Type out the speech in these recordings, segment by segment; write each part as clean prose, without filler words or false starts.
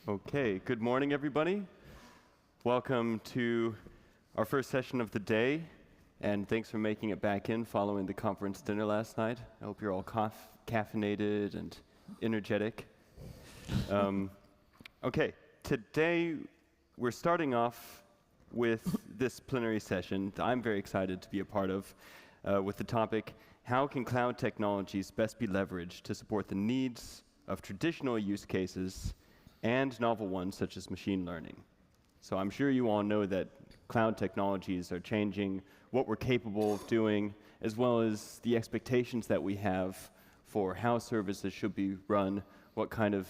Okay, good morning, everybody. Welcome to our first session of the day, and thanks for making it back in following the conference dinner last night. I hope you're all caffeinated and energetic. Okay, today we're starting off with this plenary session that I'm very excited to be a part of, with the topic, how can cloud technologies best be leveraged to support the needs of traditional use cases and novel ones such as machine learning. So I'm sure you all know that cloud technologies are changing what we're capable of doing, as well as the expectations that we have for how services should be run, what kind of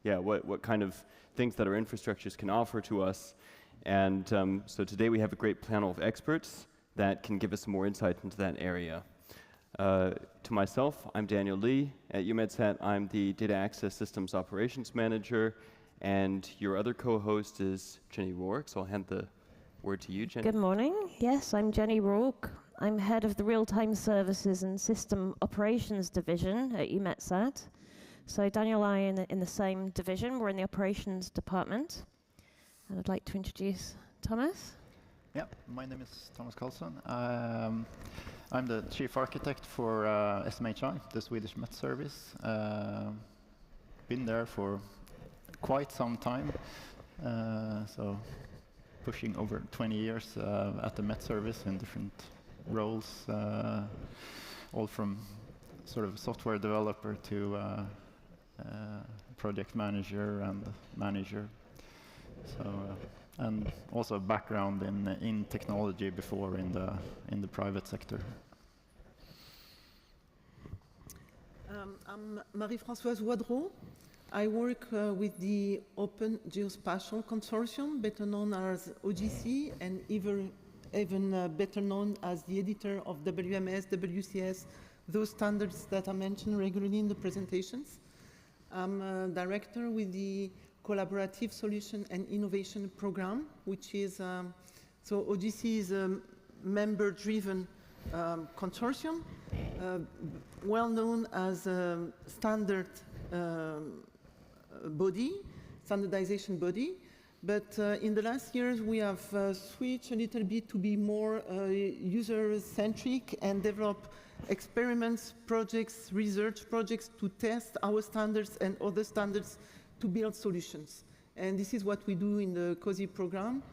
what kind of things that our infrastructures can offer to us. And so today we have a great panel of experts that can give us some more insight into that area. To myself, I'm Daniel Lee. At EUMETSAT, I'm the Data Access Systems Operations Manager, and your other co-host is Jenny Rourke, so I'll hand the word to you, Jenny. Good morning. Yes, I'm Jenny Rourke. I'm head of the Real-Time Services and System Operations Division at EUMETSAT. So Daniel and I are in the same division. We're in the Operations Department. And I'd like to introduce Tomas. Yeah, my name is Tomas Karlsson. I'm the chief architect for SMHI, the Swedish Met Service. Been there for quite some time, so pushing over 20 years at the Met Service in different roles, all from sort of software developer to project manager and manager. So. And also a background in technology before in the private sector. I'm Marie-Francoise Voidrot. I work with the Open Geospatial Consortium, better known as OGC, and even better known as the editor of WMS, WCS, those standards that are mentioned regularly in the presentations. I'm a director with the Collaborative Solution and Innovation Program, which is, so OGC is a member-driven consortium, well known as a standardization body. But in the last years, we have switched a little bit to be more user-centric and develop experiments, projects, research projects to test our standards and other standards to build solutions. And this is what we do in the COSI program.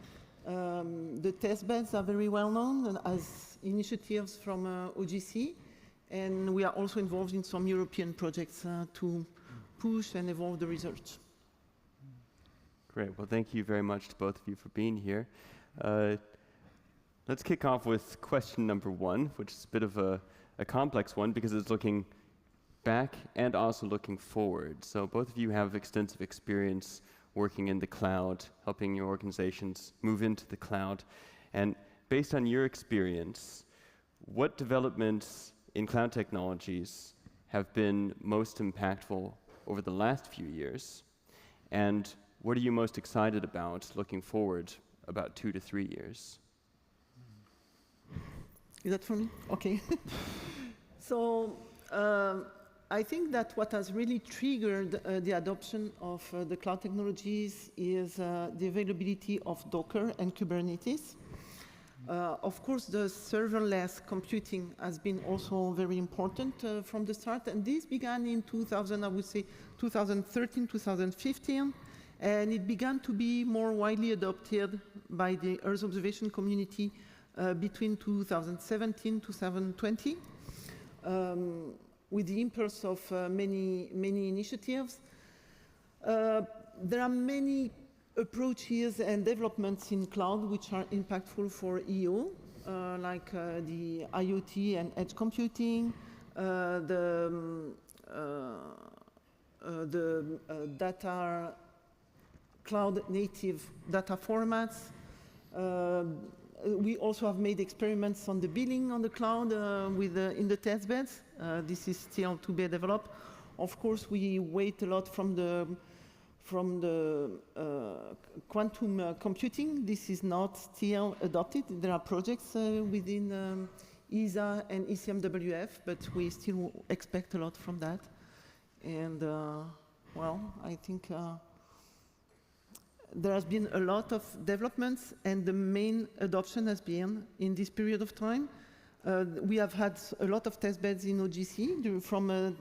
The test beds are very well known as initiatives from OGC, and we are also involved in some European projects to push and evolve the research. Great, well thank you very much to both of you for being here. Let's kick off with question number one, which is a bit of a complex one because it's looking back and also looking forward. So both of you have extensive experience working in the cloud, helping your organizations move into the cloud. And based on your experience, what developments in cloud technologies have been most impactful over the last few years? And what are you most excited about looking forward about 2 to 3 years? Is that for me? Okay. So, I think that what has really triggered the adoption of the cloud technologies is the availability of Docker and Kubernetes. Of course, the serverless computing has been also very important from the start, and this began in 2013, 2015, and it began to be more widely adopted by the Earth observation community between 2017 to 2020. With the impulse of many initiatives. There are many approaches and developments in cloud which are impactful for EO, like the IoT and edge computing, the data cloud native data formats. We also have made experiments on the billing on the cloud in the test beds. This is still to be developed. Of course, we wait a lot from the quantum computing. This is not still adopted. There are projects within ESA and ECMWF, but we still expect a lot from that. And well, I think there has been a lot of developments, and the main adoption has been in this period of time. We have had a lot of test beds in OGC from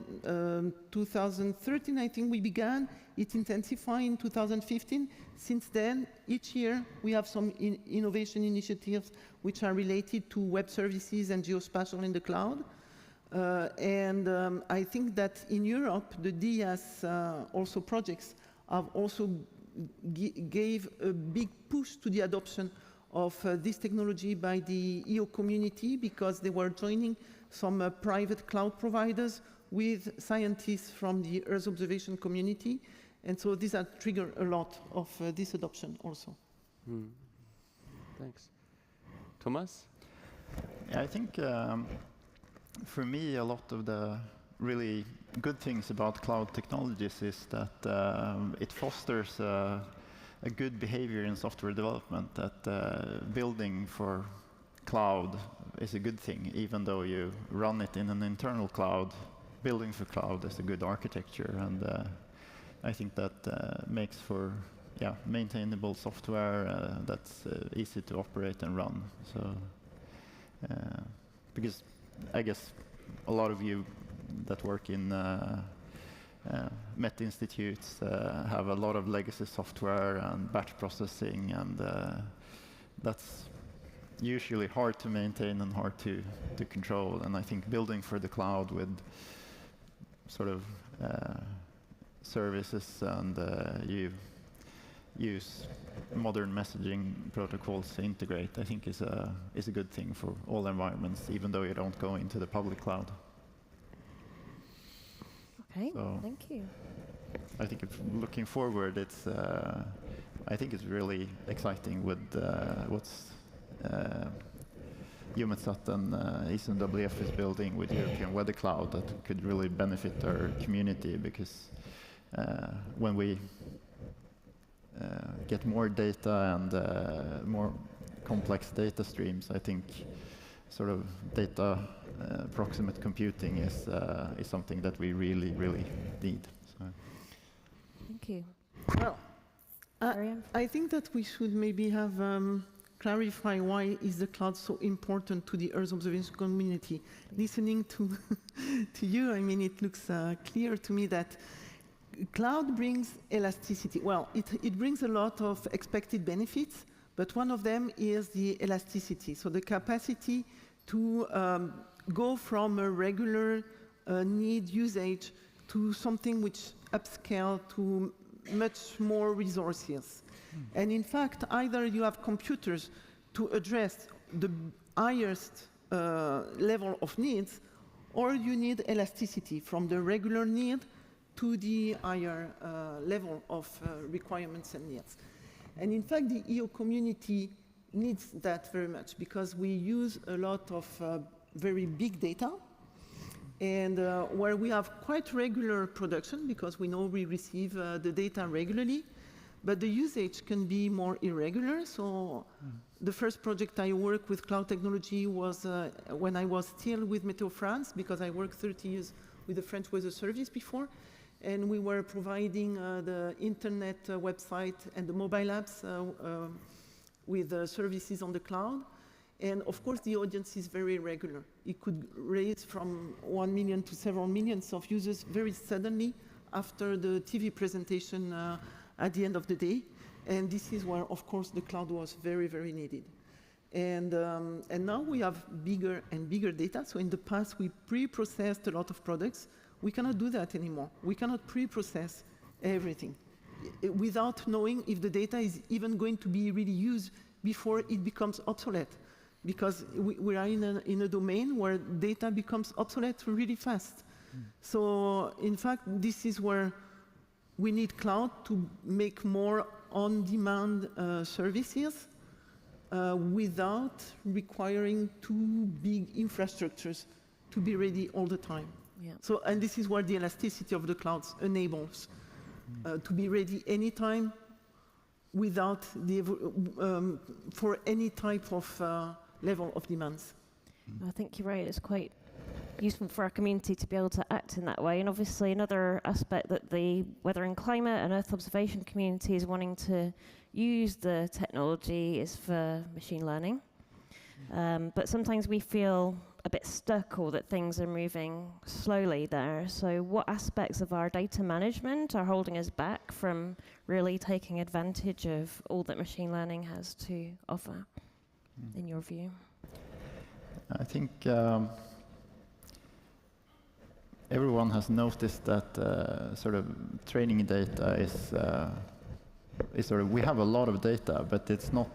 2013, I think we began. It intensified in 2015. Since then, each year we have some innovation initiatives which are related to web services and geospatial in the cloud. I think that in Europe, the DIAS also projects have also gave a big push to the adoption of this technology by the EU community, because they were joining some private cloud providers with scientists from the Earth observation community. And so these have triggered a lot of this adoption also. Thanks. Tomas? Yeah, I think for me, a lot of the really good things about cloud technologies is that it fosters a good behavior in software development, that building for cloud is a good thing, even though you run it in an internal cloud. Building for cloud is a good architecture, and I think that makes for maintainable software that's easy to operate and run. So, because I guess a lot of you that work in Met institutes have a lot of legacy software and batch processing, and that's usually hard to maintain and hard to control. And I think building for the cloud with sort of services, and you use modern messaging protocols to integrate, I think is a good thing for all environments, even though you don't go into the public cloud. Okay, So thank you. I think if looking forward, it's I think it's really exciting with what's EUMETSAT and ECMWF is building with European Weather Cloud, that could really benefit our community, because when we get more data and more complex data streams, I think sort of data proximate computing is something that we really, really need. So. Thank you. Well, I think that we should maybe have clarify why is the cloud so important to the Earth observation community. Listening to to you, I mean, it looks clear to me that cloud brings elasticity. Well, it brings a lot of expected benefits, but one of them is the elasticity. So the capacity to go from a regular need usage to something which upscale to much more resources. And in fact, either you have computers to address the highest level of needs, or you need elasticity from the regular need to the higher level of requirements and needs. And in fact, the EU community needs that very much, because we use a lot of very big data, and where we have quite regular production, because we know we receive the data regularly, but the usage can be more irregular. So the first project I worked with cloud technology was when I was still with Météo France, because I worked 30 years with the French Weather Service before, and we were providing the internet website and the mobile apps with services on the cloud. And of course, the audience is very irregular. It could raise from 1 million to several millions of users very suddenly after the TV presentation at the end of the day. And this is where, of course, the cloud was very, very needed. And now we have bigger and bigger data. So in the past, we pre-processed a lot of products. We cannot do that anymore. We cannot pre-process everything without knowing if the data is even going to be really used before it becomes obsolete. Because we are in a domain where data becomes obsolete really fast. So in fact, this is where we need cloud to make more on-demand services without requiring too big infrastructures to be ready all the time. Yeah. So, and this is where the elasticity of the clouds enables to be ready anytime without the for any type of level of demands. I think you're right. It's quite useful for our community to be able to act in that way. And obviously another aspect that the weather and climate and Earth observation community is wanting to use the technology is for machine learning. But sometimes we feel a bit stuck or that things are moving slowly there. So what aspects of our data management are holding us back from really taking advantage of all that machine learning has to offer, in your view? I think everyone has noticed that sort of training data is sort of, we have a lot of data, but it's not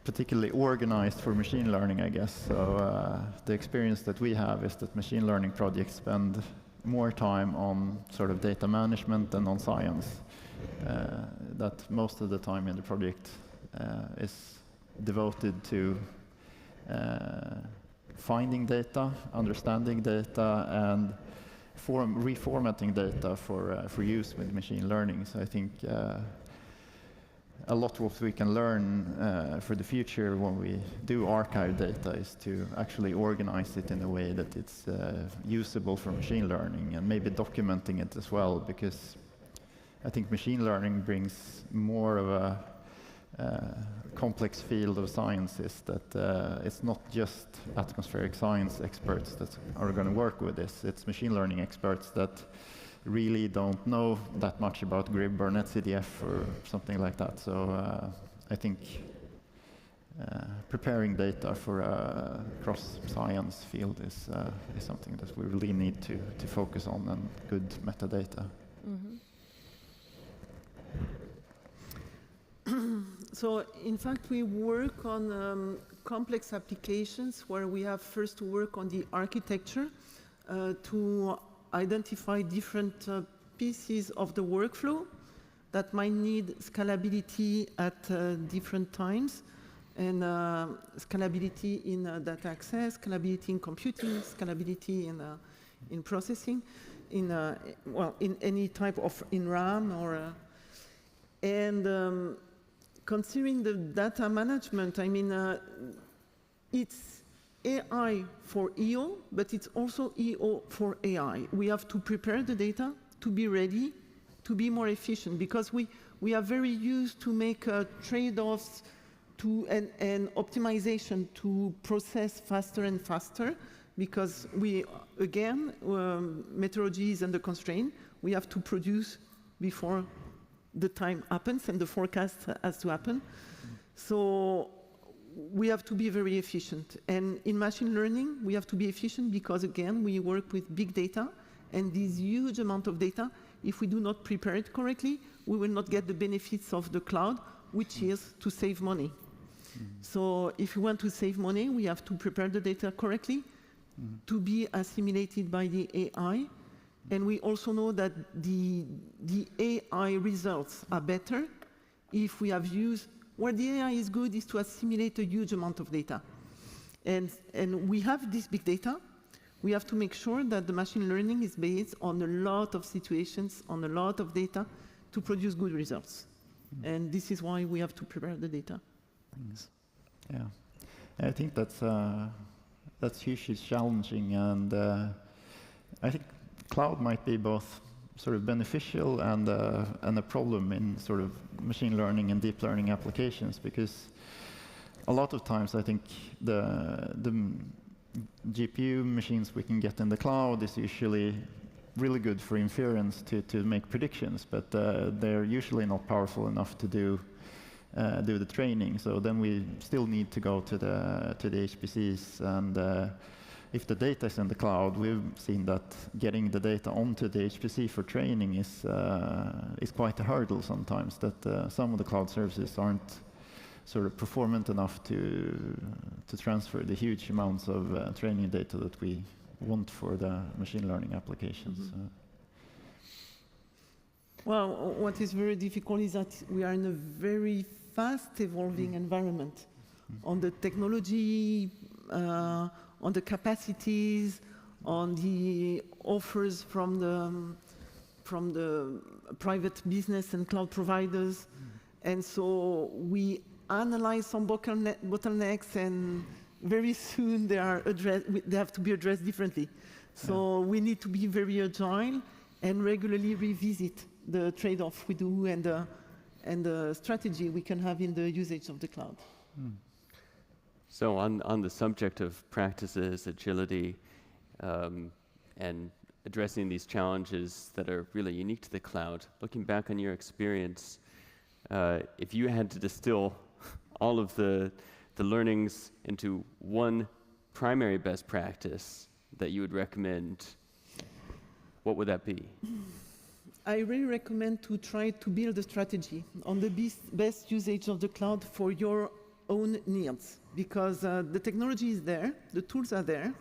particularly organized for machine learning, I guess. So the experience that we have is that machine learning projects spend more time on sort of data management than on science. That most of the time in the project is devoted to finding data, understanding data, and reformatting data for use with machine learning. So I think a lot of what we can learn for the future when we do archive data is to actually organize it in a way that it's usable for machine learning, and maybe documenting it as well, because I think machine learning brings more of a complex field of sciences, that it's not just atmospheric science experts that are going to work with this. It's machine learning experts that really don't know that much about GRIB or NetCDF or something like that. So I think preparing data for a cross-science field is something that we really need to focus on, and good metadata. Mm-hmm. So, in fact, we work on complex applications where we have first to work on the architecture to identify different pieces of the workflow that might need scalability at different times, and scalability in data access, scalability in computing, scalability in processing, in any type of in RAM or considering the data management, I mean, it's AI for EO, but it's also EO for AI. We have to prepare the data to be ready, to be more efficient, because we are very used to make trade-offs and optimization to process faster and faster, because meteorology is under constraint. We have to produce before the time happens and the forecast has to happen. So we have to be very efficient. And in machine learning, we have to be efficient because, again, we work with big data, and this huge amount of data, if we do not prepare it correctly, we will not get the benefits of the cloud, which is to save money. So if we want to save money, we have to prepare the data correctly to be assimilated by the AI. And we also know that the AI results are better if we have used, where the AI is good is to assimilate a huge amount of data. And we have this big data. We have to make sure that the machine learning is based on a lot of situations, on a lot of data to produce good results. And this is why we have to prepare the data. Thanks. Yeah, I think that's hugely challenging, and I think cloud might be both sort of beneficial and a problem in sort of machine learning and deep learning applications, because a lot of times I think the GPU machines we can get in the cloud is usually really good for inference to make predictions, but they're usually not powerful enough to do the training. So then we still need to go to the HPCs, and if the data is in the cloud, we've seen that getting the data onto the HPC for training is quite a hurdle sometimes, that some of the cloud services aren't sort of performant enough to transfer the huge amounts of training data that we want for the machine learning applications. Well, what is very difficult is that we are in a very fast evolving environment on the technology, on the capacities, on the offers from the private business and cloud providers. And so we analyze some bottlenecks and very soon they have to be addressed differently. So we need to be very agile and regularly revisit the trade-off we do and the strategy we can have in the usage of the cloud. So on the subject of practices, agility, and addressing these challenges that are really unique to the cloud, looking back on your experience, if you had to distill all of the learnings into one primary best practice that you would recommend, what would that be? I really recommend to try to build a strategy on the best usage of the cloud for your own needs, because the technology is there, the tools are there,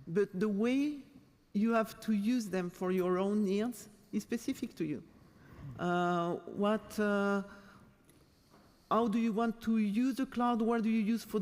but the way you have to use them for your own needs is specific to you. How do you want to use the cloud? Where do you use for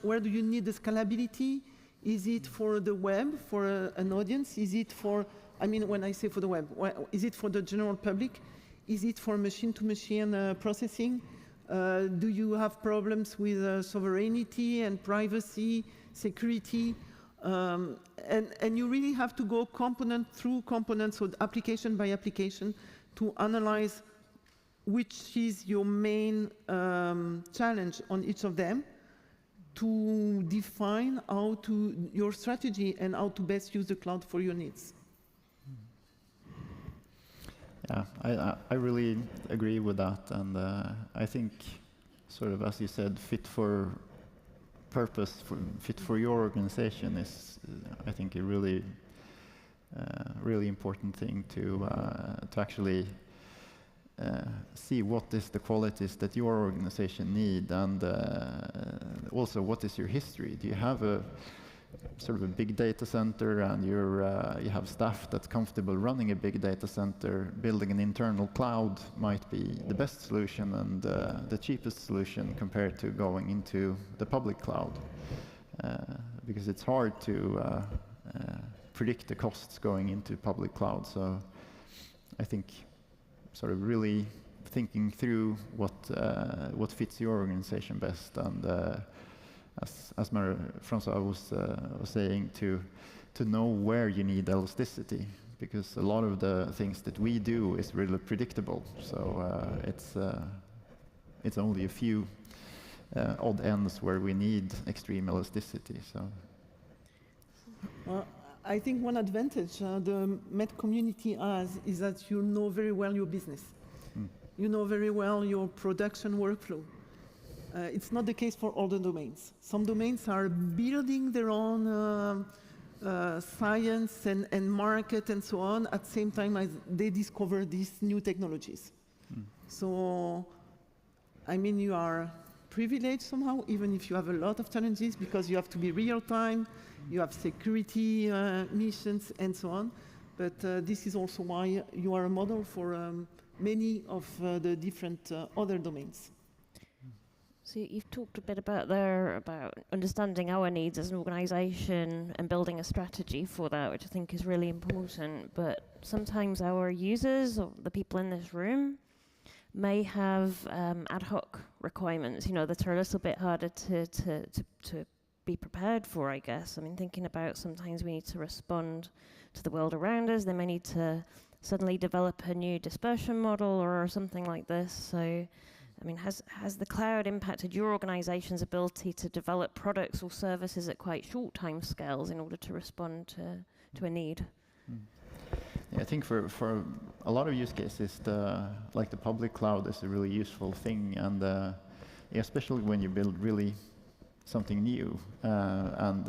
where do you need the scalability? Is it for the web, for an audience? Is it for, I mean, when I say for the web, is it for the general public? Is it for machine-to-machine processing? Do you have problems with sovereignty and privacy, security? And you really have to go component through component, so application by application, to analyze which is your main challenge on each of them, to define your strategy and how to best use the cloud for your needs. Yeah, I really agree with that, and I think, sort of as you said, fit for purpose, fit for your organization is, I think, a really, really important thing to actually see what is the qualities that your organization need, and also what is your history. Do you have a sort of a big data center, and you have staff that's comfortable running a big data center? Building an internal cloud might be the best solution and the cheapest solution compared to going into the public cloud, because it's hard to predict the costs going into public cloud. So I think sort of really thinking through what fits your organization best, and as Marie-Francoise was saying, to know where you need elasticity, because a lot of the things that we do is really predictable. So it's only a few odd ends where we need extreme elasticity. So. Well, I think one advantage the Met community has is that you know very well your business. You know very well your production workflow. It's not the case for all the domains. Some domains are building their own science and market and so on at the same time as they discover these new technologies. So, I mean, you are privileged somehow, even if you have a lot of challenges, because you have to be real time, you have security missions and so on. But this is also why you are a model for many of the different other domains. So you've talked a bit about understanding our needs as an organisation and building a strategy for that, which I think is really important. But sometimes our users, or the people in this room, may have ad hoc requirements, that are a little bit harder to be prepared for, I guess. I mean, thinking about sometimes we need to respond to the world around us. They may need to suddenly develop a new dispersion model or something like this. So, I mean, has the cloud impacted your organization's ability to develop products or services at quite short time scales in order to respond to a need? Yeah, I think for a lot of use cases, the public cloud is a really useful thing, and especially when you build really something new, and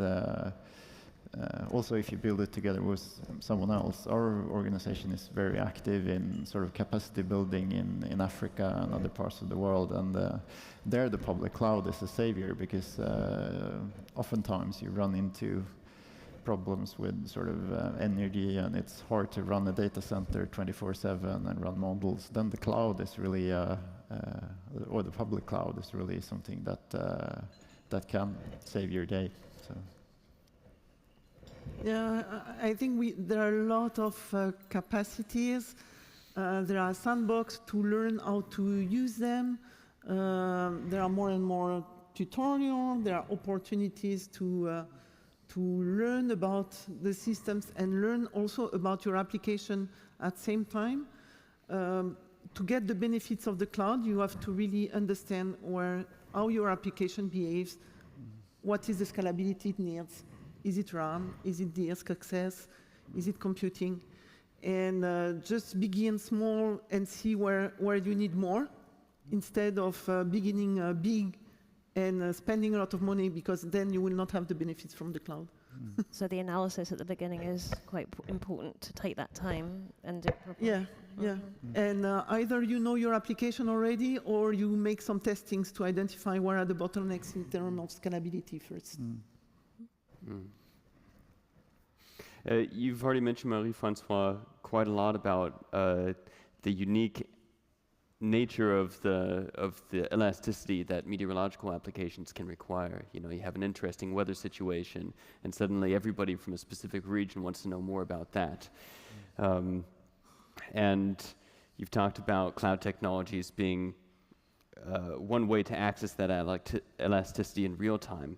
also if you build it together with someone else. Our organization is very active in sort of capacity building in Africa and other parts of the world, and there the public cloud is a savior, because oftentimes you run into problems with sort of energy, and it's hard to run a data center 24/7 and run models. Then the cloud is really, or the public cloud is really something that can save your day. So. Yeah, I think there are a lot of capacities. There are sandbox to learn how to use them. There are more and more tutorials, there are opportunities to learn about the systems and learn also about your application at the same time. To get the benefits of the cloud, you have to really understand how your application behaves, what is the scalability it needs, is it RAM, is it disk access, is it computing, and just begin small and see where you need more, instead of beginning big and spending a lot of money, because then you will not have the benefits from the cloud. So the analysis at the beginning is quite important to take that time and do it properly. Yeah, yeah. And either you know your application already, or you make some testings to identify where are the bottlenecks in terms of scalability first. You've already mentioned, Marie-Francoise, quite a lot about the unique nature of the elasticity that meteorological applications can require. You know, you have an interesting weather situation, and suddenly everybody from a specific region wants to know more about that. And you've talked about cloud technologies being one way to access that elasticity in real time.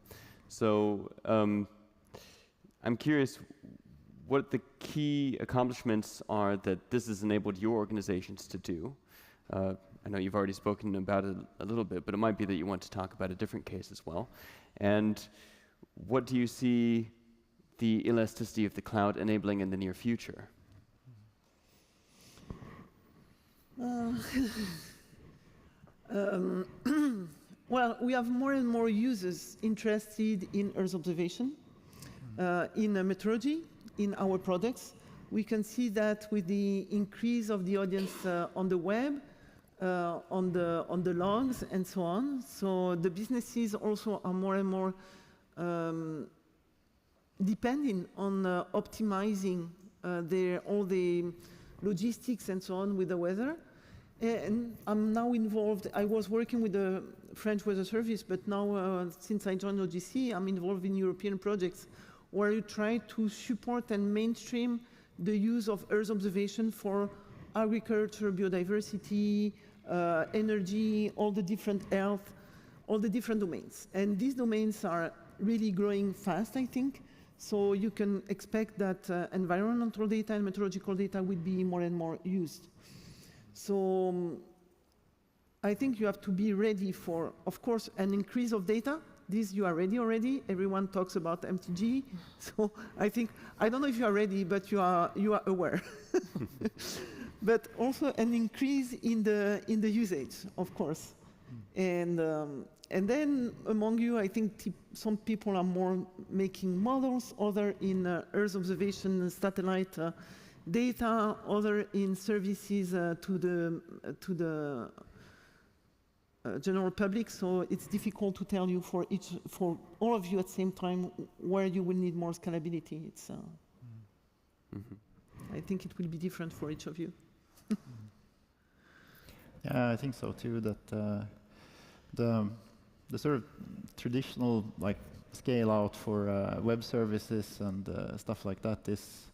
So I'm curious what the key accomplishments are that this has enabled your organizations to do. I know you've already spoken about it a little bit, but it might be that you want to talk about a different case as well. And what do you see the elasticity of the cloud enabling in the near future? Well, we have more and more users interested in Earth observation, in meteorology, in our products. We can see that with the increase of the audience on the web, on the logs, and so on. So the businesses also are more and more depending on optimizing all the logistics and so on with the weather. And I'm now involved. I was working with the French Weather Service, but now since I joined OGC, I'm involved in European projects where you try to support and mainstream the use of Earth observation for agriculture, biodiversity, energy, all the different health, all the different domains. And these domains are really growing fast, I think. So you can expect that environmental data and meteorological data will be more and more used. So I think you have to be ready for, of course, an increase of data. This you are ready already. Everyone talks about MTG. So I think, I don't know if you are ready, but you are aware. But also an increase in the usage, of course. And then among you, I think some people are more making models, other in Earth observation satellite data, other in services to the general public. So it's difficult to tell you for all of you at the same time where you will need more scalability. It's I think it will be different for each of you. Yeah, I think so too. That the sort of traditional scale out for web services and stuff like that is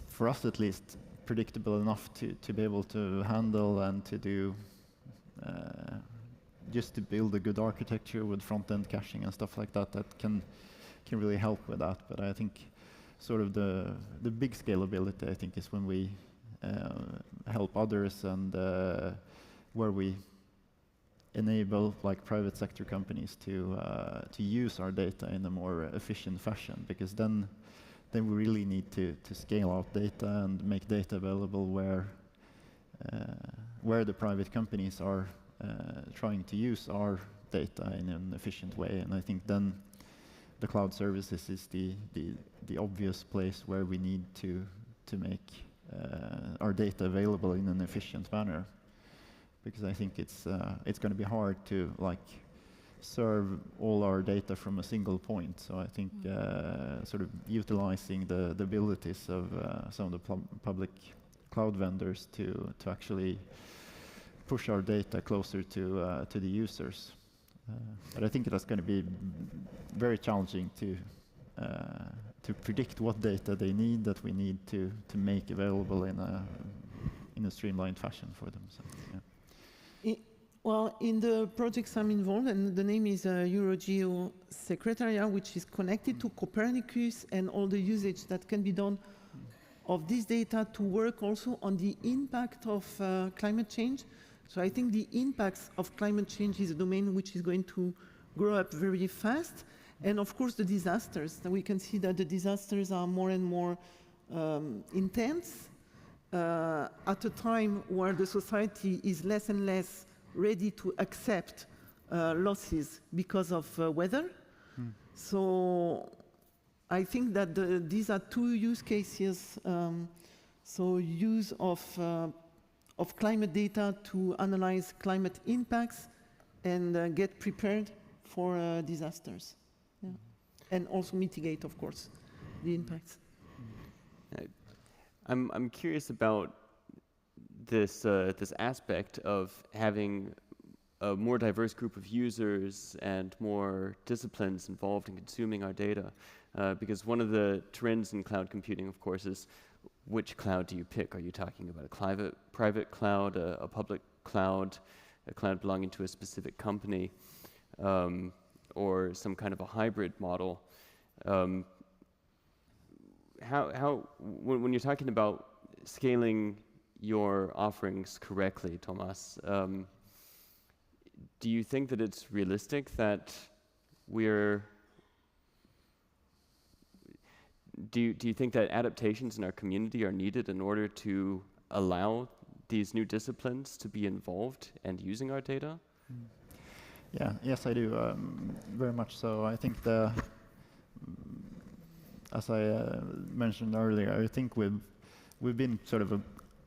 for us at least predictable enough to be able to handle and to do just to build a good architecture with front-end caching and stuff like that can really help with that. But I think sort of the big scalability, I think, is when we help others and where we enable private sector companies to use our data in a more efficient fashion, because then we really need to scale out data and make data available where the private companies are trying to use our data in an efficient way. And I think then the cloud services is the obvious place where we need to make our data available in an efficient manner, because I think it's going to be hard to serve all our data from a single point. So I think sort of utilizing the abilities of some of the public cloud vendors to actually push our data closer to the users. But I think that's going to be very challenging to predict what data they need that we need to make available in a streamlined fashion for them. So, yeah. Well, in the projects I'm involved, and the name is Eurogeo Secretariat, which is connected to Copernicus and all the usage that can be done of this data to work also on the impact of climate change. So I think the impacts of climate change is a domain which is going to grow up very fast. And of course the disasters. We can see that the disasters are more and more intense at a time where the society is less and less ready to accept losses because of weather. So I think that these are two use cases. So use of climate data to analyze climate impacts and get prepared for disasters. Yeah. And also mitigate, of course, the impacts. I'm curious about this this aspect of having a more diverse group of users and more disciplines involved in consuming our data, because one of the trends in cloud computing, of course, is which cloud do you pick? Are you talking about a private cloud, a public cloud, a cloud belonging to a specific company, or some kind of a hybrid model? When you're talking about scaling your offerings correctly, Tomas, do you think that it's realistic that do you think that adaptations in our community are needed in order to allow these new disciplines to be involved and using our data? Yeah, yes, I do, very much so. I think as I mentioned earlier, I think we've been sort of a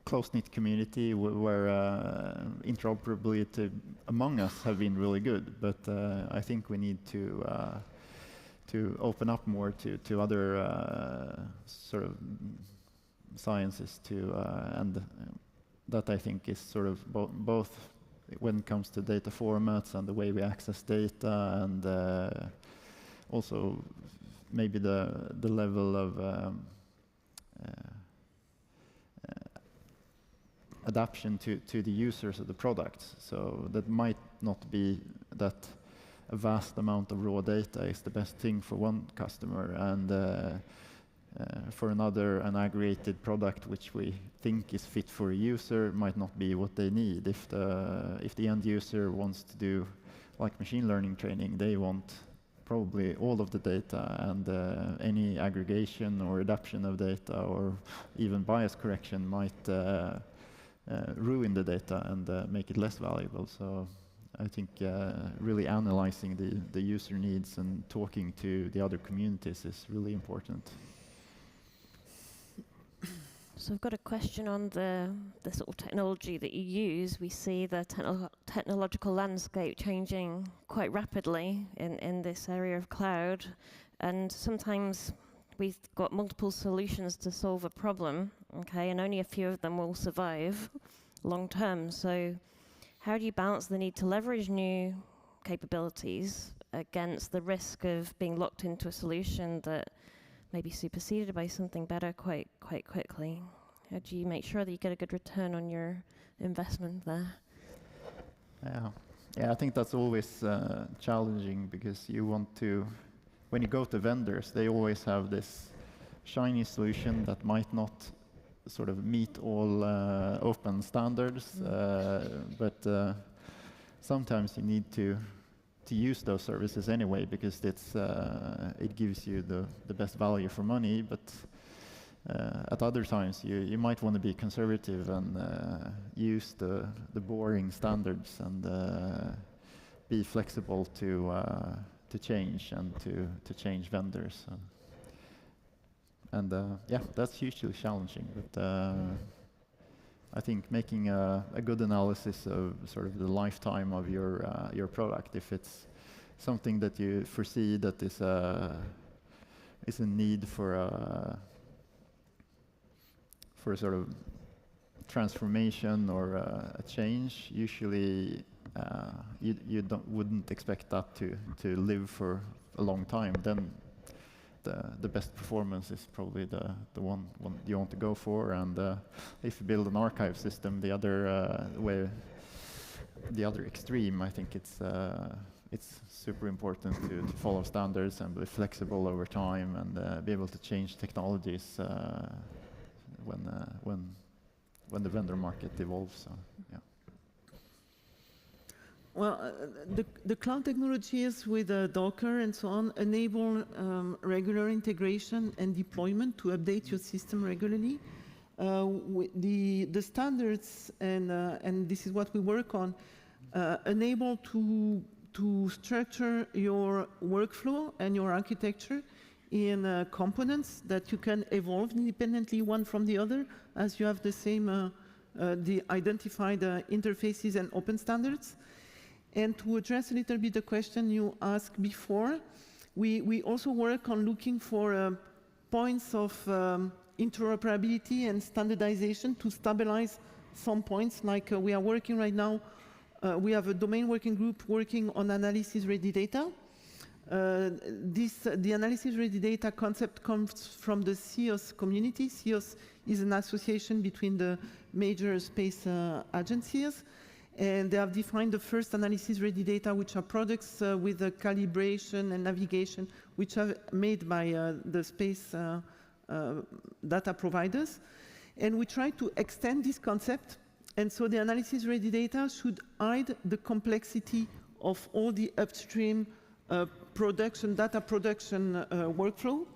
close-knit community where interoperability among us have been really good, but I think we need to open up more to other sort of sciences too, and that I think is sort of both when it comes to data formats and the way we access data, and also maybe the level of adaptation to the users of the products. So that might not be that a vast amount of raw data is the best thing for one customer, and for another, an aggregated product which we think is fit for a user might not be what they need. If the end user wants to do like machine learning training, they want probably all of the data, and any aggregation or adaptation of data or even bias correction might ruin the data and make it less valuable. So I think really analyzing the user needs and talking to the other communities is really important. So I've got a question on the sort of technology that you use. We see the technological landscape changing quite rapidly in this area of cloud, and sometimes we've got multiple solutions to solve a problem, okay, and only a few of them will survive long term. So how do you balance the need to leverage new capabilities against the risk of being locked into a solution that may be superseded by something better quite quickly? How do you make sure that you get a good return on your investment there? Yeah, I think that's always challenging, because you want to, when you go to vendors, they always have this shiny solution that might not sort of meet all open standards, but sometimes you need to use those services anyway, because it gives you the best value for money. But at other times you might want to be conservative and use the boring standards and be flexible to change and to change vendors. And yeah, that's hugely challenging. But I think making a good analysis of sort of the lifetime of your product, if it's something that you foresee that is a need for a sort of transformation or a change, usually you wouldn't expect that to live for a long time. Then the best performance is probably the one you want to go for. And if you build an archive system, the other way the other extreme, I think it's super important to follow standards and be flexible over time and be able to change technologies when the vendor market evolves. So, yeah. Well, the cloud technologies with Docker and so on enable regular integration and deployment to update your system regularly. The standards, and this is what we work on, enable to structure your workflow and your architecture in components that you can evolve independently one from the other, as you have the same the identified interfaces and open standards. And to address a little bit the question you asked before, we also work on looking for points of interoperability and standardization to stabilize some points. Like we are working right now, we have a domain working group working on analysis-ready data. The analysis-ready data concept comes from the CEOS community. CEOS is an association between the major space agencies. And they have defined the first analysis-ready data, which are products with calibration and navigation, which are made by the space data providers. And we try to extend this concept. And so the analysis-ready data should hide the complexity of all the upstream data production workflow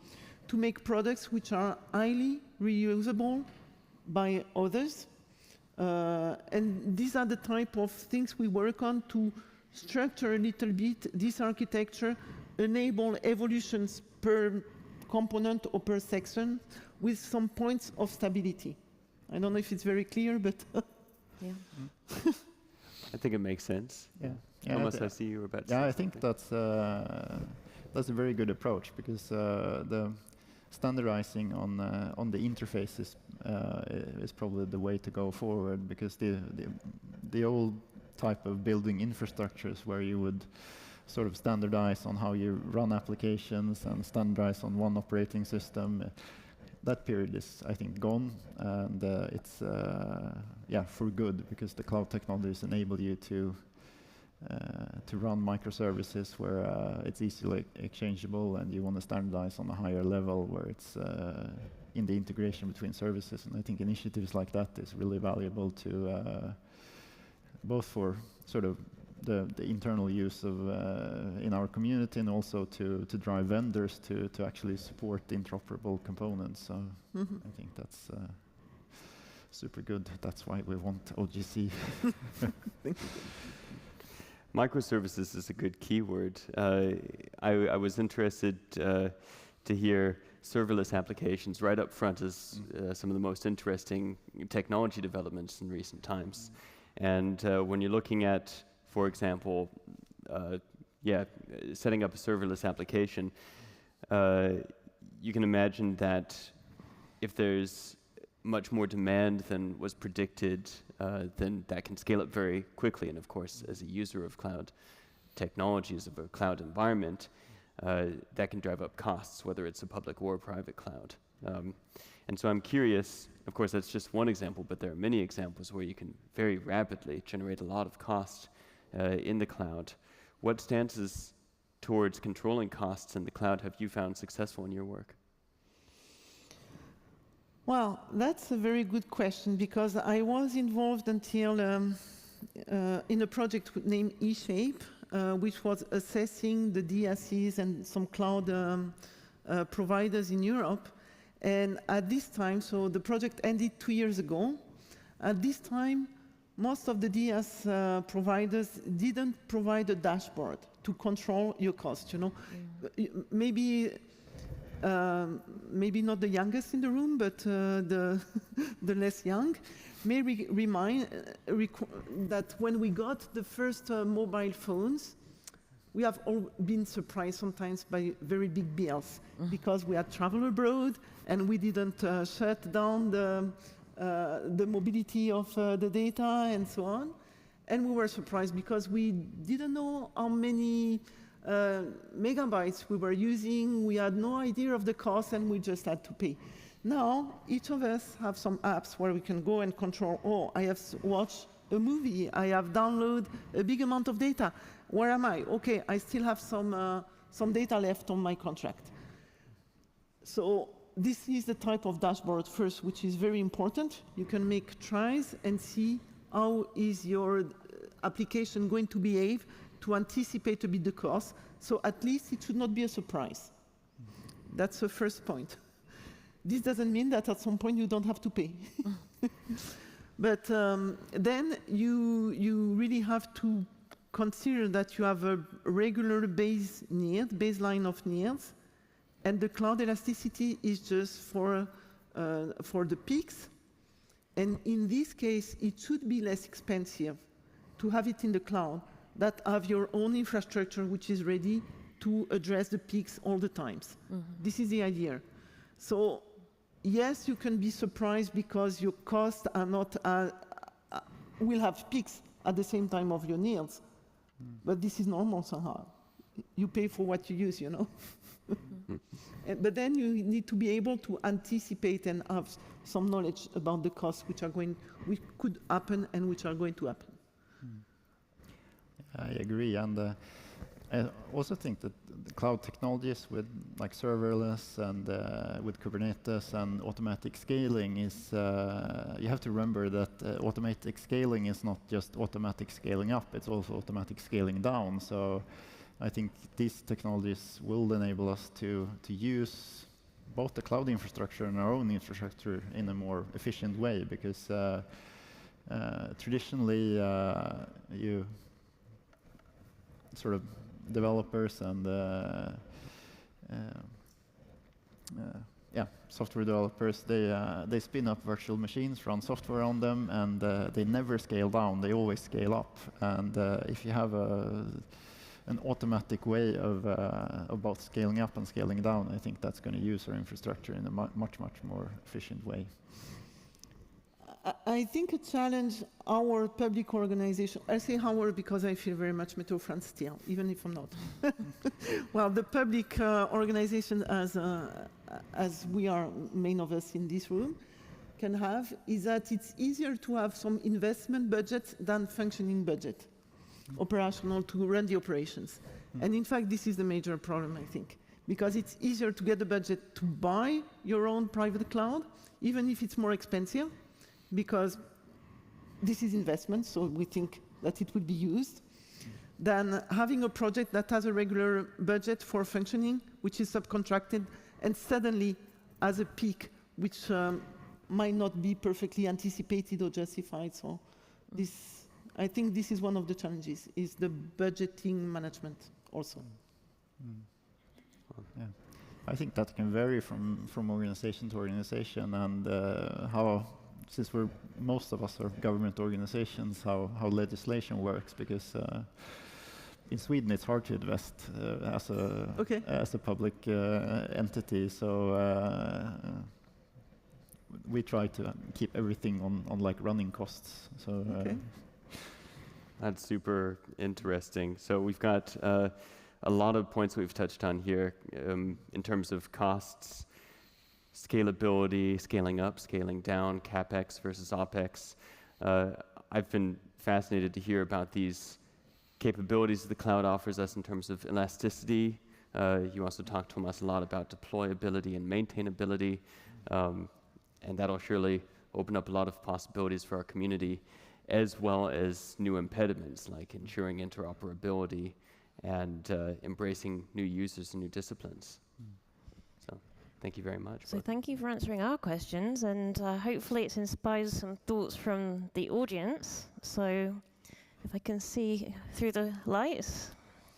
to make products which are highly reusable by others. And these are the type of things we work on to structure a little bit this architecture, enable evolutions per component or per section with some points of stability. I don't know if it's very clear, but Yeah. I think it makes sense. Yeah. Tomas, I see you were about to Yeah, say I think something. that's a very good approach, because the standardizing on the interfaces is probably the way to go forward, because the old type of building infrastructures where you would sort of standardize on how you run applications and standardize on one operating system, that period is, I think, gone, and it's for good, because the cloud technologies enable you to run microservices where it's easily exchangeable, and you want to standardize on a higher level where it's in the integration between services. And I think initiatives like that is really valuable to both for sort of the internal use of in our community, and also to drive vendors to actually support interoperable components. So I think that's super good. That's why we want OGC. Microservices is a good keyword. I was interested to hear serverless applications right up front as some of the most interesting technology developments in recent times. And when you're looking at, for example, setting up a serverless application, you can imagine that if there's much more demand than was predicted, then that can scale up very quickly. And of course, as a user of cloud technologies, of a cloud environment, that can drive up costs, whether it's a public or a private cloud. And so I'm curious, of course, that's just one example, but there are many examples where you can very rapidly generate a lot of cost in the cloud. What stances towards controlling costs in the cloud have you found successful in your work? well, that's a very good question, because I was involved until in a project named eShape, which was assessing the DSCs and some cloud providers in Europe. And at this time, so the project ended 2 years ago. At this time, most of the DS providers didn't provide a dashboard to control your cost. You know, maybe not the youngest in the room, but the less young may remind that when we got the first mobile phones, we have all been surprised sometimes by very big bills, because we had traveled abroad and we didn't shut down the mobility of the data and so on. And we were surprised because we didn't know how many megabytes we were using. We had no idea of the cost, and we just had to pay. Now, each of us have some apps where we can go and control, oh, I have watched a movie, I have downloaded a big amount of data. Where am I? Okay, I still have some data left on my contract. So this is the type of dashboard first, which is very important. You can make tries and see how is your application going to behave to anticipate a bit the cost. So at least it should not be a surprise. That's the first point. This doesn't mean that at some point you don't have to pay. But then you really have to consider that you have a regular baseline of needs, and the cloud elasticity is just for the peaks. And in this case, it should be less expensive to have it in the cloud than have your own infrastructure which is ready to address the peaks all the times. This is the idea. So yes, you can be surprised because your costs are not will have peaks at the same time of your needs, but this is normal somehow. You pay for what you use, you know. But then you need to be able to anticipate and have some knowledge about the costs which could happen and which are going to happen. I agree, and I also think that the cloud technologies with like serverless and with Kubernetes and automatic scaling is, you have to remember that automatic scaling is not just automatic scaling up, it's also automatic scaling down. So I think these technologies will enable us to use both the cloud infrastructure and our own infrastructure in a more efficient way, because traditionally you sort of developers and software developers, they spin up virtual machines, run software on them, and they never scale down, they always scale up. And if you have an automatic way of both scaling up and scaling down, I think that's going to use our infrastructure in a much more efficient way. I think a challenge our public organization, I say our because I feel very much Meteo France still, even if I'm not. Well, the public organization, as we are, many of us in this room, can have, is that it's easier to have some investment budget than functioning budget, operational, to run the operations. And in fact, this is the major problem, I think, because it's easier to get the budget to buy your own private cloud, even if it's more expensive, because this is investment, so we think that it will be used, than having a project that has a regular budget for functioning, which is subcontracted, and suddenly has a peak, which might not be perfectly anticipated or justified. So this, I think this is one of the challenges, is the budgeting management also. Yeah. I think that can vary from organization to organization, and how, since most of us are government organizations, how legislation works, because in Sweden it's hard to invest as a public entity, so we try to keep everything on like running costs. So that's super interesting. So we've got a lot of points we've touched on here in terms of costs, scalability, scaling up, scaling down, CapEx versus OpEx. I've been fascinated to hear about these capabilities the cloud offers us in terms of elasticity. You also talked, Tomas, a lot about deployability and maintainability, and that'll surely open up a lot of possibilities for our community, as well as new impediments like ensuring interoperability and embracing new users and new disciplines. So thank you very much. So thank you for answering our questions, and hopefully it's inspired some thoughts from the audience. So if I can see through the lights,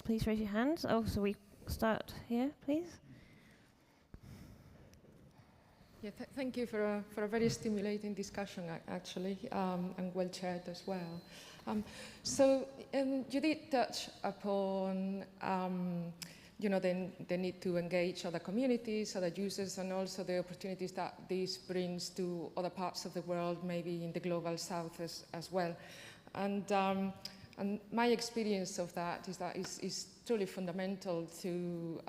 please raise your hands. Oh, so we start here, please. Yeah, thank you for a very stimulating discussion, actually, and well chaired as well. So you did touch upon the need to engage other communities, other users, and also the opportunities that this brings to other parts of the world, maybe in the global south as well. And my experience of that is truly fundamental to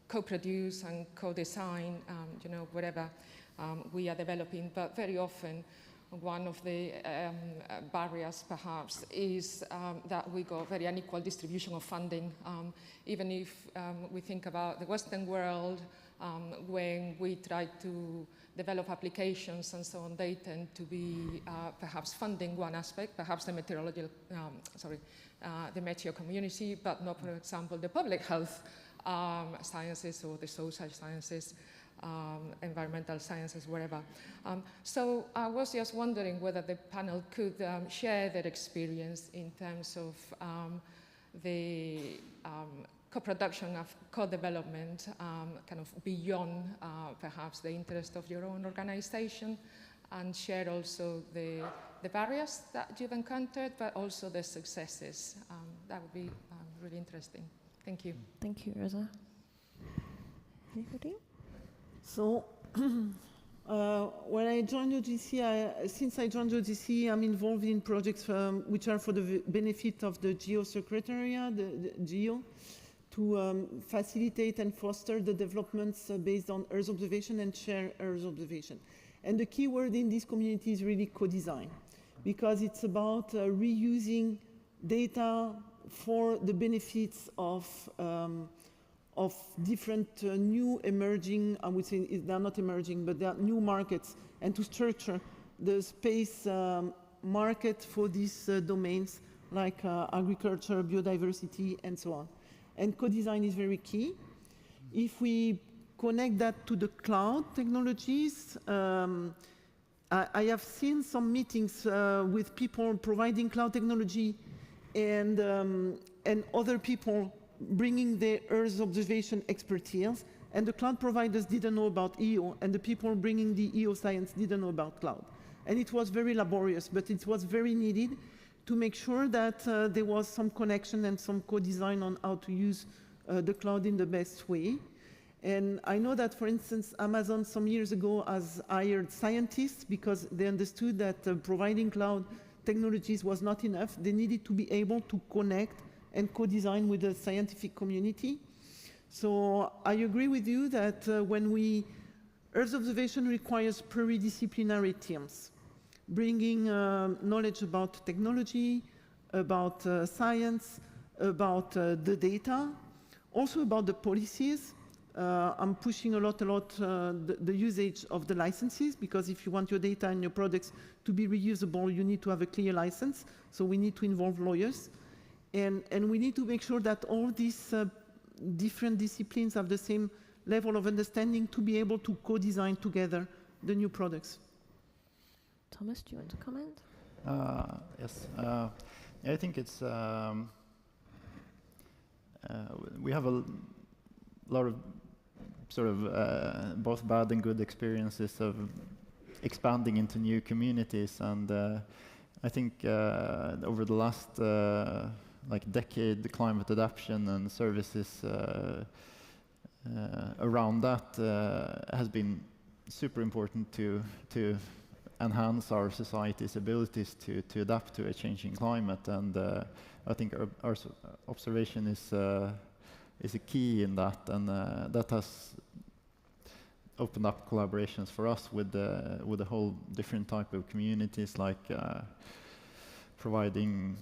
co-produce and co-design, whatever we are developing. But very often one of the barriers perhaps is that we got very unequal distribution of funding. Even if we think about the Western world, when we try to develop applications and so on, they tend to be perhaps funding one aspect, perhaps the meteorological, the meteo community, but not, for example, the public health sciences or the social sciences, environmental sciences, wherever. So I was just wondering whether the panel could share their experience in terms of the co-production of co-development, kind of beyond perhaps the interest of your own organization, and share also the barriers that you've encountered, but also the successes. That would be really interesting. Thank you. Thank you, Rosa. Anybody? So, when I joined OGC, since I joined OGC, I'm involved in projects which are for the benefit of the Geo Secretariat, the Geo, to facilitate and foster the developments based on Earth observation and share Earth observation. And the key word in this community is really co-design, because it's about reusing data for the benefits of different new emerging, I would say they're not emerging, but they are new markets, and to structure the space market for these domains like agriculture, biodiversity, and so on. And co-design is very key. If we connect that to the cloud technologies, I have seen some meetings with people providing cloud technology and other people bringing their Earth observation expertise, and the cloud providers didn't know about EO, and the people bringing the EO science didn't know about cloud. And it was very laborious, but it was very needed to make sure that there was some connection and some co-design on how to use the cloud in the best way. And I know that, for instance, Amazon some years ago has hired scientists because they understood that providing cloud technologies was not enough. They needed to be able to connect and co-design with the scientific community. So I agree with you that Earth observation requires pluridisciplinary teams, bringing knowledge about technology, about science, about the data, also about the policies. I'm pushing a lot the usage of the licenses, because if you want your data and your products to be reusable, you need to have a clear license. So we need to involve lawyers. And we need to make sure that all these different disciplines have the same level of understanding to be able to co-design together the new products. Thomas, do you want to comment? Yes. I think it's we have a lot of sort of both bad and good experiences of expanding into new communities, and I think over the last decade, the climate adaptation and services around that has been super important to enhance our society's abilities to adapt to a changing climate, and I think our observation is a key in that, and that has opened up collaborations for us with a whole different type of communities, like providing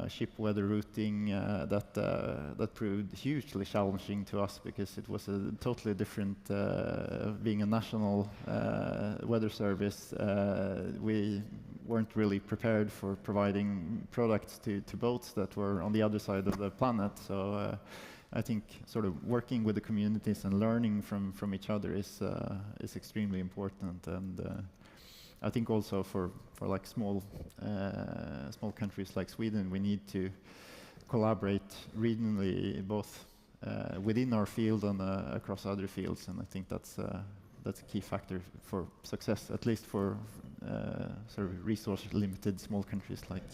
ship weather routing that proved hugely challenging to us, because it was a totally different, being a national weather service, we weren't really prepared for providing products to boats that were on the other side of the planet. So I think sort of working with the communities and learning from each other is extremely important, and I think also for like small countries like Sweden, we need to collaborate regionally, both within our field and across other fields, and I think that's a key factor for success, at least for sort of resource-limited small countries like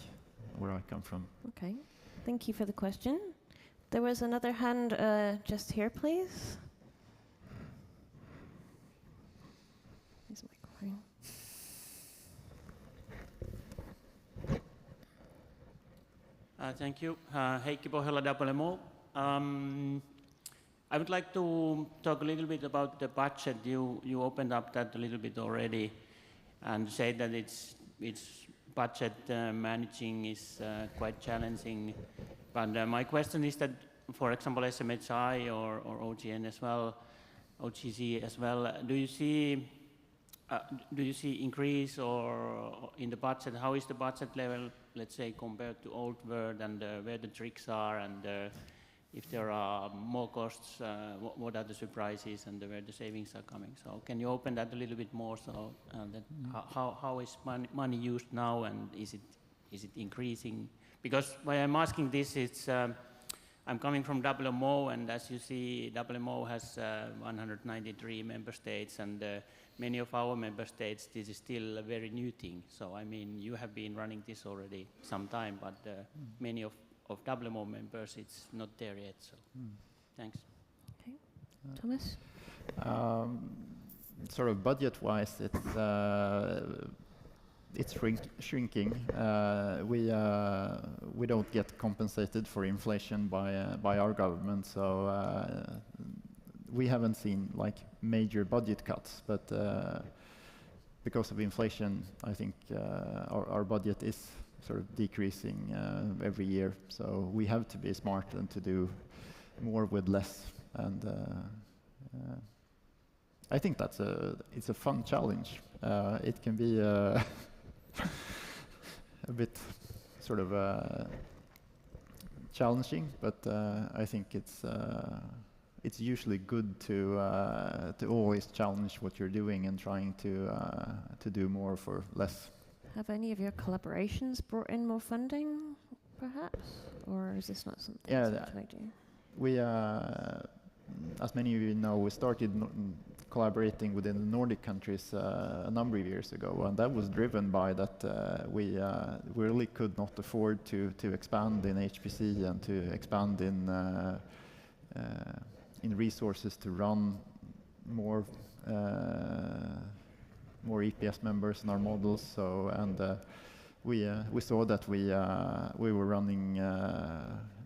where I come from. Okay, thank you for the question. There was another hand just here, please. Here's the microphone. Thank you. Heikki Pohjola, WMO. I would like to talk a little bit about the budget. You opened up that a little bit already. and say that its budget managing is quite challenging. But my question is that, for example, SMHI or OGN as well, OGC as well, do you see increase or in the budget? How is the budget level, let's say, compared to old world, and where the tricks are, and if there are more costs, what are the surprises, and where the savings are coming? So can you open that a little bit more? So that how is money used now, and is it increasing? Because why I'm asking this is I'm coming from WMO, and as you see, WMO has 193 member states, and many of our member states, this is still a very new thing. So I mean, you have been running this already some time, but many of WMO members, it's not there yet. So thanks. Okay, Thomas. Sort of budget-wise, it's shrinking. We don't get compensated for inflation by our government, so we haven't seen like major budget cuts. But because of inflation, I think our budget is sort of decreasing every year. So we have to be smart and to do more with less. And I think it's a fun challenge. It can be a bit sort of challenging, but I think it's usually good to always challenge what you're doing and trying to do more for less. Have any of your collaborations brought in more funding, perhaps, or is this not something SMHI do? We, as many of you know, we started collaborating within the Nordic countries a number of years ago, and that was driven by that we really could not afford to expand in HPC and to expand in resources to run more EPS members in our models. So, and we saw that we were running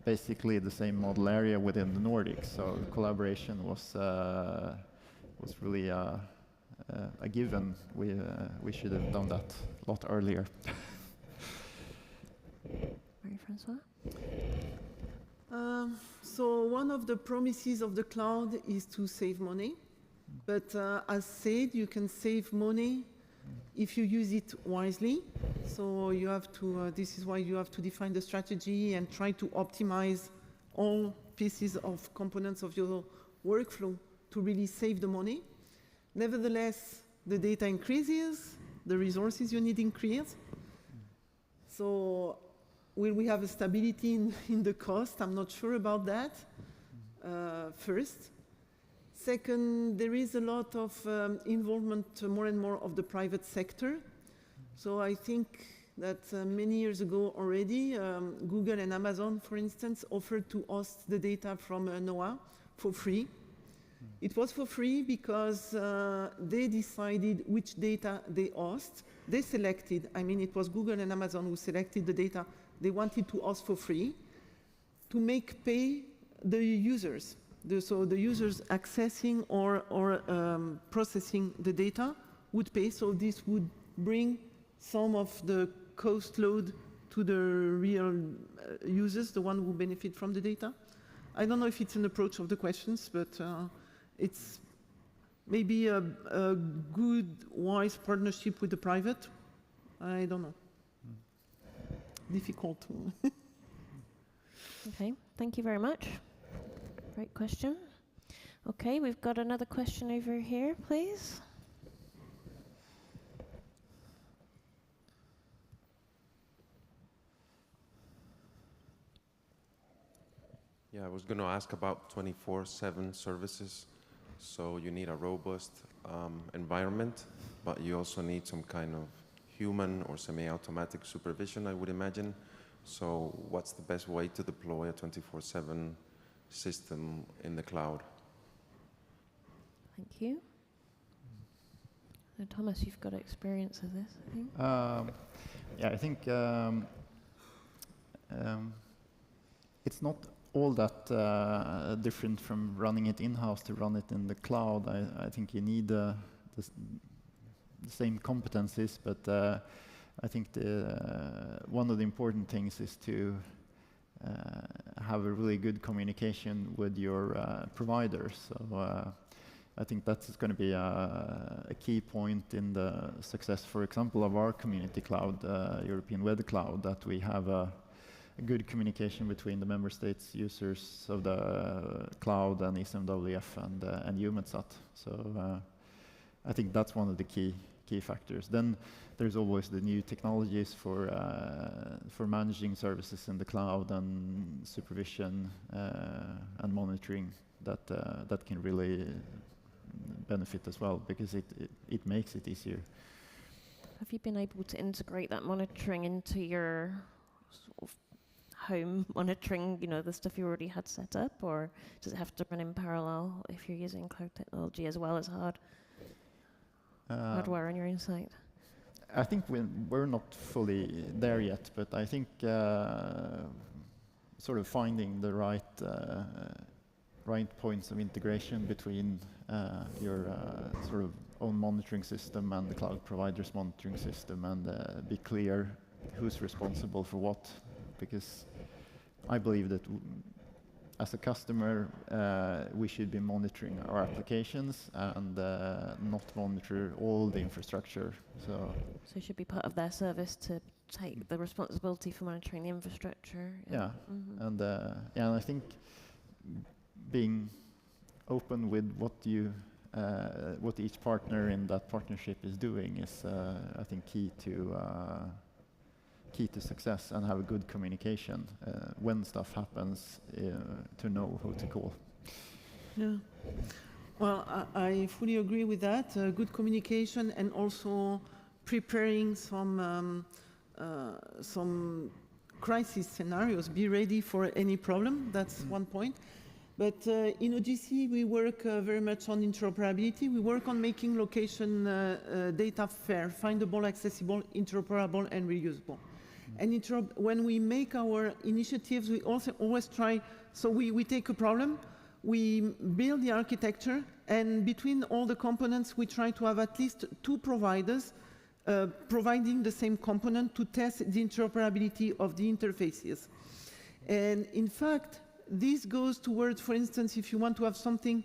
basically the same model area within the Nordics. So collaboration was really a given. We should have done that a lot earlier. Marie-Francoise? So one of the promises of the cloud is to save money. But as said, you can save money if you use it wisely. So you have to, this is why you have to define the strategy and try to optimize all pieces of components of your workflow to really save the money. Nevertheless, the data increases, the resources you need increase. So will we have a stability in the cost? I'm not sure about that, first. Second, there is a lot of involvement more and more of the private sector. So I think that many years ago already, Google and Amazon, for instance, offered to host the data from NOAA for free. It was for free because they decided which data they host. They selected, I mean, it was Google and Amazon who selected the data they wanted to host for free to make pay the users. So the users accessing or processing the data would pay. So this would bring some of the cost load to the real users, the one who benefit from the data. I don't know if it's an approach of the questions, but it's maybe a good, wise partnership with the private. I don't know. Difficult. Okay, thank you very much. Great question. Okay, we've got another question over here, please. Yeah, I was going to ask about 24/7 services. So you need a robust environment, but you also need some kind of human or semi-automatic supervision, I would imagine. So what's the best way to deploy a 24/7 system in the cloud? Thank you. And Thomas, you've got experience of this, I think. Yeah, I think it's not all that different from running it in-house to run it in the cloud. I think you need the same competencies, but I think one of the important things is to have a really good communication with your providers. So I think that's going to be a key point in the success, for example, of our community cloud, European Weather Cloud, that we have a good communication between the member states users of the cloud and ESMWF and EUMETSAT. So I think that's one of the key factors. Then there's always the new technologies for managing services in the cloud and supervision and monitoring that can really benefit as well, because it makes it easier. Have you been able to integrate that monitoring into your sort of home monitoring, you know, the stuff you already had set up, or does it have to run in parallel if you're using cloud technology as well as hardware on your own site? I think we're not fully there yet, but I think sort of finding the right points of integration between your sort of own monitoring system and the cloud provider's monitoring system, and be clear who's responsible for what, because I believe that as a customer we should be monitoring our applications and not monitor all the infrastructure. So it should be part of their service to take the responsibility for monitoring the infrastructure. Yeah, and I think being open with what each partner in that partnership is doing is, I think, key to success, and have a good communication when stuff happens, to know who to call. Yeah. Well, I fully agree with that. Good communication, and also preparing some crisis scenarios. Be ready for any problem. That's one point. But in OGC, we work very much on interoperability. We work on making location data fair, findable, accessible, interoperable, and reusable. And when we make our initiatives, we also always try, so we take a problem, we build the architecture, and between all the components, we try to have at least 2 providers providing the same component to test the interoperability of the interfaces. And in fact, this goes towards, for instance, if you want to have something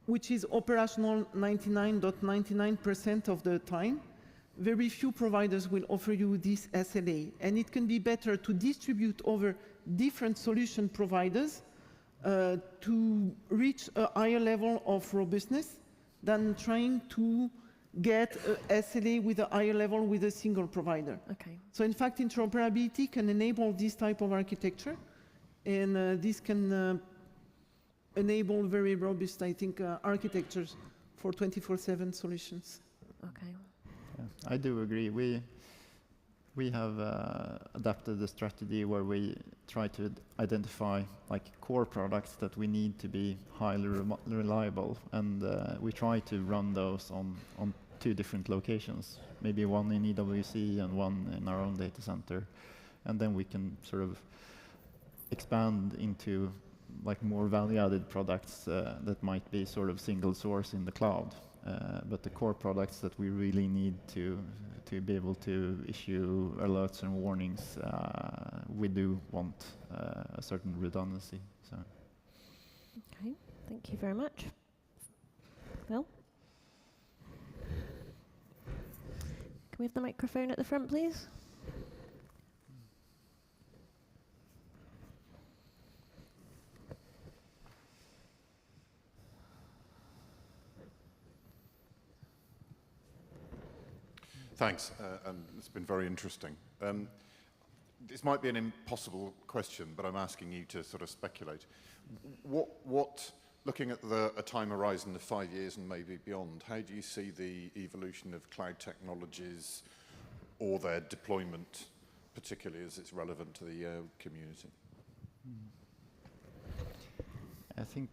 which is operational 99.99% of the time, very few providers will offer you this SLA. And it can be better to distribute over different solution providers to reach a higher level of robustness than trying to get a SLA with a higher level with a single provider. Okay. So in fact, interoperability can enable this type of architecture. And this can enable very robust, I think, architectures for 24/7 solutions. Okay. Yeah, I do agree. We have adapted the strategy where we try to identify like core products that we need to be highly reliable, and we try to run those on 2 different locations, maybe one in EWC and one in our own data center, and then we can sort of expand into like more value-added products that might be sort of single source in the cloud. But the core products that we really need to be able to issue alerts and warnings, we do want a certain redundancy. So. Okay, thank you very much. Phil? Can we have the microphone at the front, please? Thanks, and it's been very interesting. This might be an impossible question, but I'm asking you to sort of speculate. What looking at a time horizon of 5 years and maybe beyond, how do you see the evolution of cloud technologies or their deployment, particularly as it's relevant to the community? I think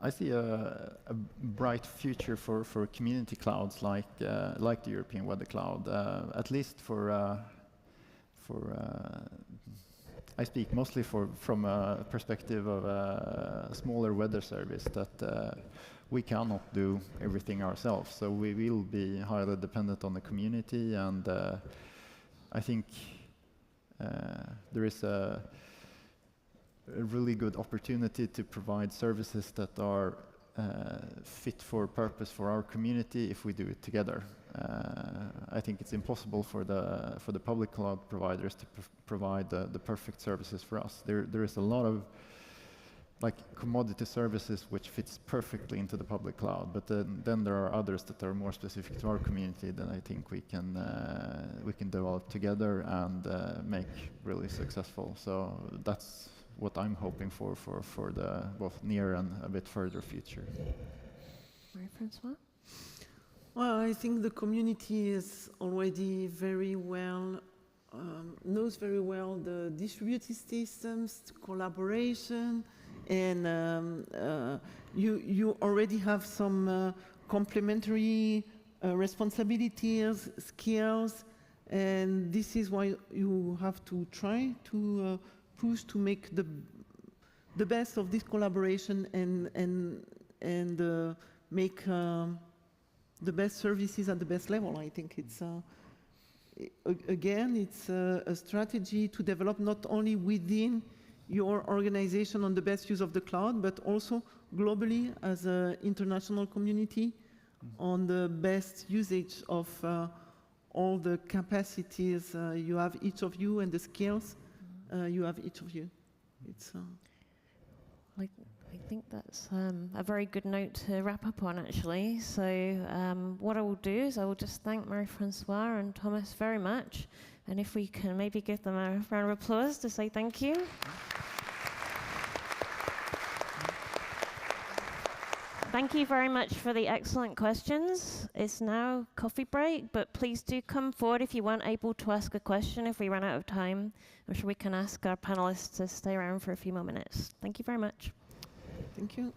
I see a bright future for community clouds like the European Weather Cloud, at least for I speak mostly from a perspective of a smaller weather service that we cannot do everything ourselves. So we will be highly dependent on the community, and I think there is a really good opportunity to provide services that are fit for purpose for our community if we do it together. I think it's impossible for the public cloud providers to provide the perfect services for us. There is a lot of like commodity services which fits perfectly into the public cloud, but then there are others that are more specific to our community that I think we can develop together and make really successful. So that's what I'm hoping for the both near and a bit further future. Marie-Francoise? Well, I think the community is already very well, knows very well the distributed systems, collaboration, and you already have some complementary responsibilities, skills, and this is why you have to try to push to make the best of this collaboration and make the best services at the best level. I think it's again, it's a strategy to develop not only within your organization on the best use of the cloud, but also globally as an international community on the best usage of all the capacities you have each of you and the skills you have each of you. It's I think that's a very good note to wrap up on, actually. So what I will do is I will just thank Marie-Francoise and Tomas very much, and if we can maybe give them a round of applause to say thank you. Thank you very much for the excellent questions. It's now coffee break, but please do come forward if you weren't able to ask a question. If we run out of time, I'm sure we can ask our panelists to stay around for a few more minutes. Thank you very much. Thank you.